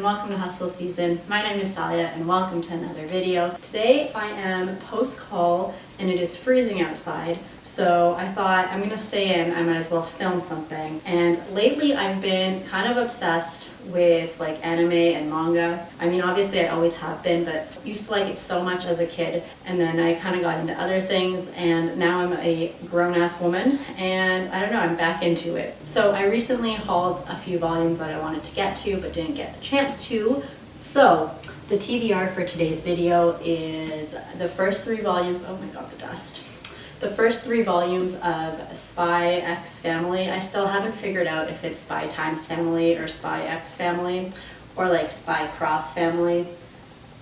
welcome to Hustle Season. My name is Salia and welcome to another video. Today I am post-call and it is freezing outside, so I thought I'm gonna stay in, I might as well film something. And lately I've been kind of obsessed with like anime and manga. I mean, obviously I always have been, but used to like it so much as a kid, and then I kind of got into other things, and now I'm a grown-ass woman and I don't know, I'm back into it. So I recently hauled a few volumes that I wanted to get to but didn't get the chance to. So the TBR for today's video is the first 3 volumes, oh my god, the dust. The first 3 volumes of Spy X Family. I still haven't figured out if it's Spy Times Family or Spy X Family or like Spy Cross Family.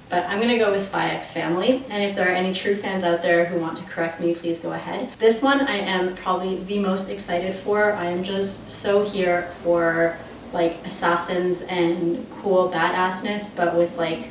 But I'm gonna go with Spy X Family, and if there are any true fans out there who want to correct me, please go ahead. This one I am probably the most excited for. I am just so here for like assassins and cool badassness, but with like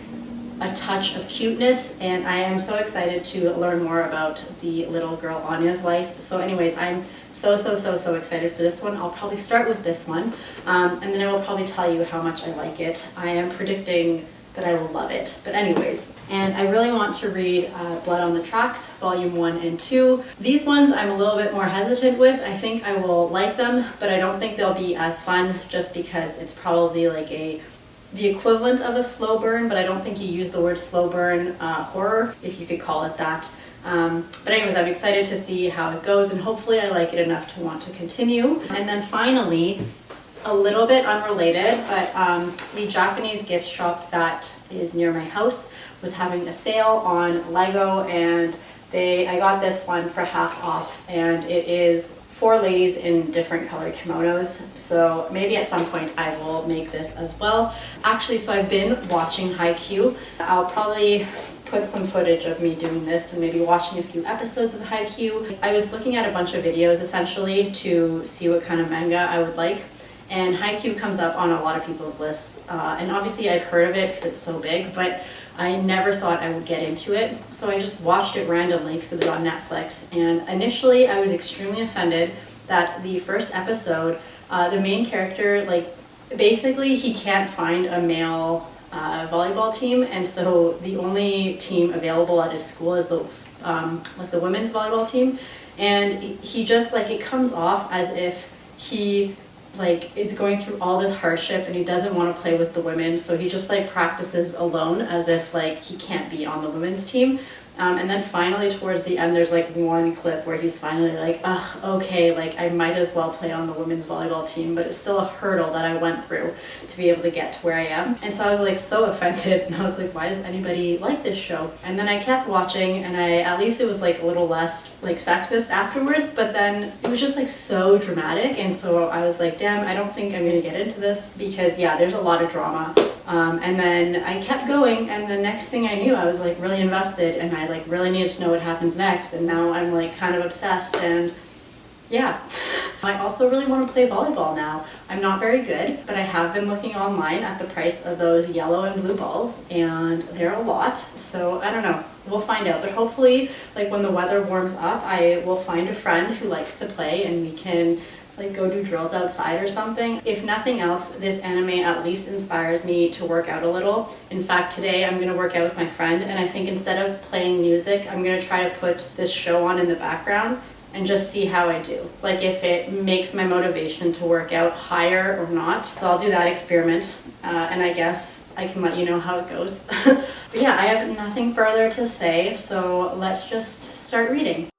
a touch of cuteness, and I am so excited to learn more about the little girl Anya's life. So anyways, I'm so excited for this one. I'll probably start with this one, and then I will probably tell you how much I like it. I am predicting that I will love it, but anyways. And I really want to read Blood on the Tracks, Volume 1 and 2. These ones I'm a little bit more hesitant with. I think I will like them, but I don't think they'll be as fun just because it's probably like the equivalent of a slow burn, but I don't think you use the word slow burn horror, if you could call it that. But anyways, I'm excited to see how it goes, and hopefully I like it enough to want to continue. And then finally, a little bit unrelated, but the Japanese gift shop that is near my house was having a sale on Lego, and I got this one for half off, and it is 4 ladies in different colored kimonos, so maybe at some point I will make this as well. Actually, so I've been watching Haikyuu. I'll probably put some footage of me doing this and maybe watching a few episodes of Haikyuu. I was looking at a bunch of videos essentially to see what kind of manga I would like, and Haikyuu comes up on a lot of people's lists, and obviously I've heard of it because it's so big, but I never thought I would get into it. So I just watched it randomly because it was on Netflix, and initially I was extremely offended that the first episode, the main character, like basically he can't find a male volleyball team, and so the only team available at his school is the like the women's volleyball team, and he just like, it comes off as if he like is going through all this hardship and he doesn't want to play with the women, so he just like practices alone as if like he can't be on the women's team. And then finally towards the end there's like one clip where he's finally like, ugh, okay, like I might as well play on the women's volleyball team, but it's still a hurdle that I went through to be able to get to where I am. And so I was like so offended, and I was like, why does anybody like this show? And then I kept watching, and at least it was like a little less like sexist afterwards, but then it was just like so dramatic, and so I was like, damn, I don't think I'm gonna get into this, because yeah, there's a lot of drama. And then I kept going, and the next thing I knew I was like really invested, and I like really needed to know what happens next, and now I'm like kind of obsessed, and yeah. I also really want to play volleyball now. I'm not very good, but I have been looking online at the price of those yellow and blue balls, and they're a lot, so I don't know. We'll find out, but hopefully like when the weather warms up I will find a friend who likes to play and we can like go do drills outside or something. If nothing else, this anime at least inspires me to work out a little. In fact, today I'm gonna work out with my friend, and I think instead of playing music, I'm gonna try to put this show on in the background and just see how I do. Like if it makes my motivation to work out higher or not. So I'll do that experiment, and I guess I can let you know how it goes. But yeah, I have nothing further to say, so let's just start reading.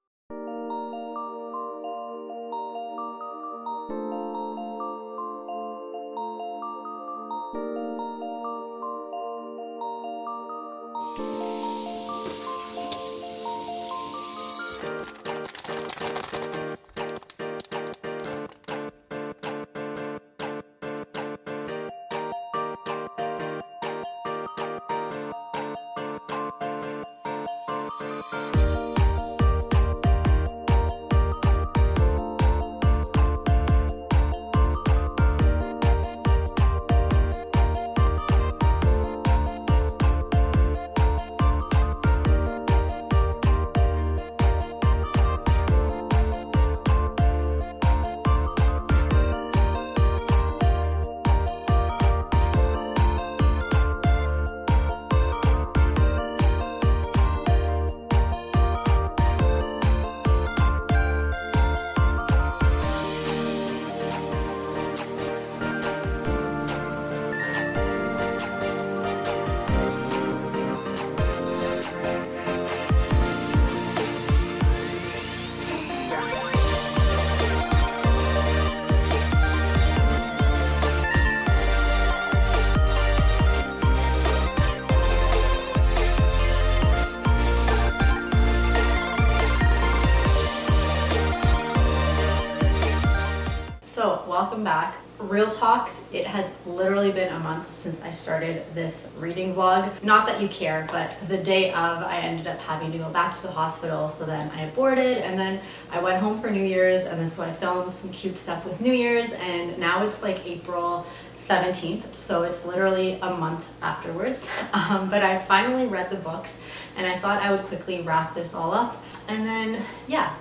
welcome back. Real talks, it has literally been a month since I started this reading vlog. Not that you care, but the day of, I ended up having to go back to the hospital, so then I aborted, and then I went home for New Year's, and then so I filmed some cute stuff with New Year's, and now it's like April 17th, so it's literally a month afterwards. But I finally read the books, and I thought I would quickly wrap this all up, and then, yeah.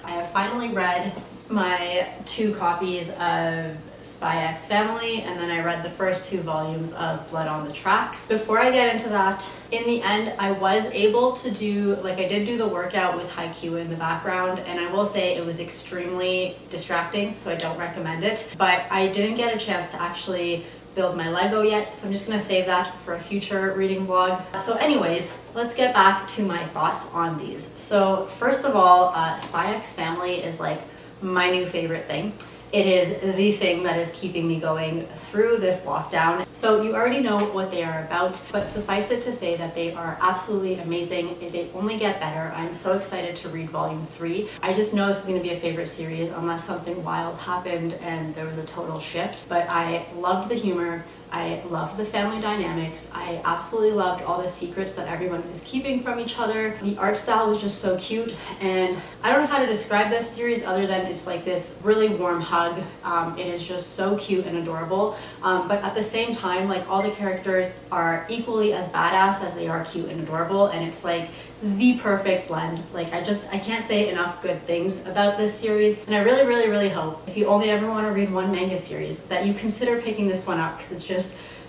I have finally read my 2 copies of Spy X Family, and then I read the first 2 volumes of Blood on the Tracks. Before I get into that, in the end, I was able to do, I did do the workout with Haikyuu in the background, and I will say it was extremely distracting, so I don't recommend it. But I didn't get a chance to actually build my Lego yet, so I'm just gonna save that for a future reading vlog. So anyways, let's get back to my thoughts on these. So first of all, Spy X Family is like my new favorite thing. It is the thing that is keeping me going through this lockdown. So you already know what they are about, but suffice it to say that they are absolutely amazing. They only get better. I'm so excited to read volume 3. I just know this is going to be a favorite series unless something wild happened and there was a total shift. But I loved the humor. I loved the family dynamics. I absolutely loved all the secrets that everyone is keeping from each other. The art style was just so cute, and I don't know how to describe this series other than it's like this really warm hug. It is just so cute and adorable, but at the same time, like, all the characters are equally as badass as they are cute and adorable, and it's like the perfect blend. Like, I can't say enough good things about this series, and I really hope, if you only ever want to read one manga series, that you consider picking this one up, because it's just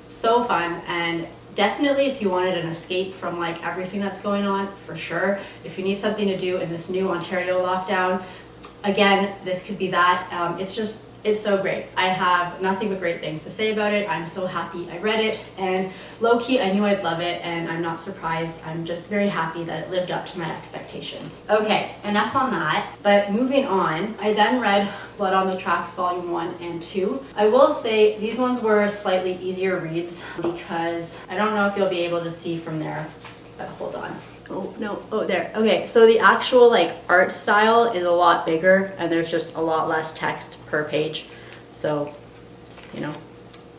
so fun. And definitely, if you wanted an escape from like everything that's going on, for sure. If you need something to do in this new Ontario lockdown, again, this could be that. It's so great. I have nothing but great things to say about it. I'm so happy I read it, and low-key, I knew I'd love it, and I'm not surprised. I'm just very happy that it lived up to my expectations. Okay, enough on that, but moving on, I then read Blood on the Tracks Volume 1 and 2. I will say these ones were slightly easier reads because I don't know if you'll be able to see from there, but hold on. Oh no, oh there. Okay, so the actual like art style is a lot bigger, and there's just a lot less text per page. So, you know,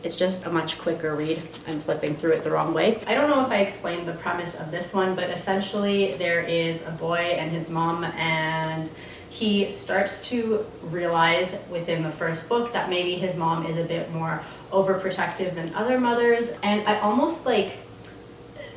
it's just a much quicker read. I'm flipping through it the wrong way. I don't know if I explained the premise of this one, but essentially there is a boy and his mom, and he starts to realize within the first book that maybe his mom is a bit more overprotective than other mothers. And I almost like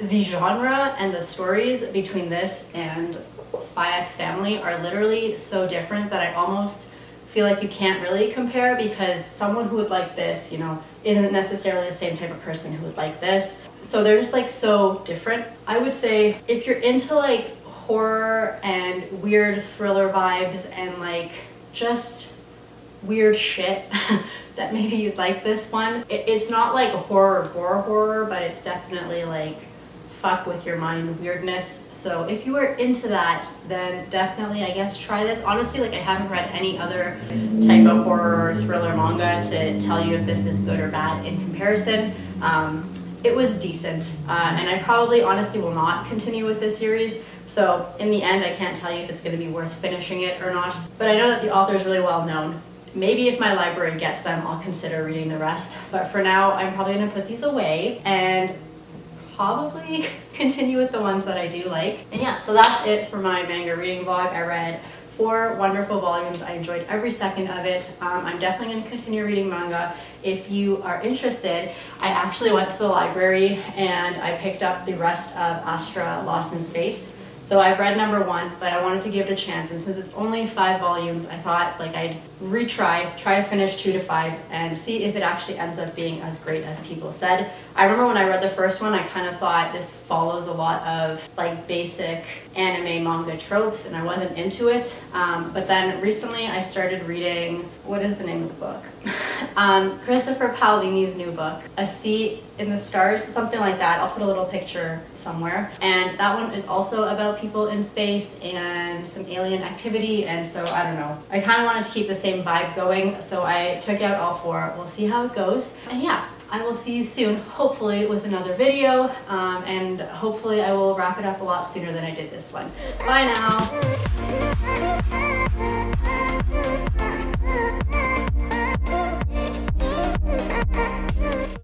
the genre and the stories between this and Spy X Family are literally so different that I almost feel like you can't really compare, because someone who would like this, you know, isn't necessarily the same type of person who would like this. So they're just like so different. I would say if you're into like horror and weird thriller vibes and like just weird shit, that maybe you'd like this one. It's not like a horror, but it's definitely like fuck with your mind weirdness. So if you were into that, then definitely, I guess, try this. Honestly, like, I haven't read any other type of horror or thriller manga to tell you if this is good or bad in comparison. It was decent, and I probably honestly will not continue with this series. So in the end, I can't tell you if it's going to be worth finishing it or not, but I know that the author is really well known. Maybe if my library gets them, I'll consider reading the rest. But for now, I'm probably going to put these away and probably continue with the ones that I do like. And yeah, so that's it for my manga reading vlog. I read 4 wonderful volumes. I enjoyed every second of it. I'm definitely going to continue reading manga. If you are interested, I actually went to the library and I picked up the rest of Astra Lost in Space. So I've read number 1, but I wanted to give it a chance, and since it's only 5 volumes, I thought like I'd try to finish 2 to 5 and see if it actually ends up being as great as people said. I remember when I read the first one, I kind of thought this follows a lot of like basic anime manga tropes, and I wasn't into it. But then recently I started reading, what is the name of the book? Christopher Paolini's new book, A Sea in the Stars, something like that. I'll put a little picture somewhere. And that one is also about people in space and some alien activity, and so I don't know. I kind of wanted to keep the same vibe going, so I took out all 4. We'll see how it goes. And yeah, I will see you soon, hopefully with another video, and hopefully I will wrap it up a lot sooner than I did this one. Bye now!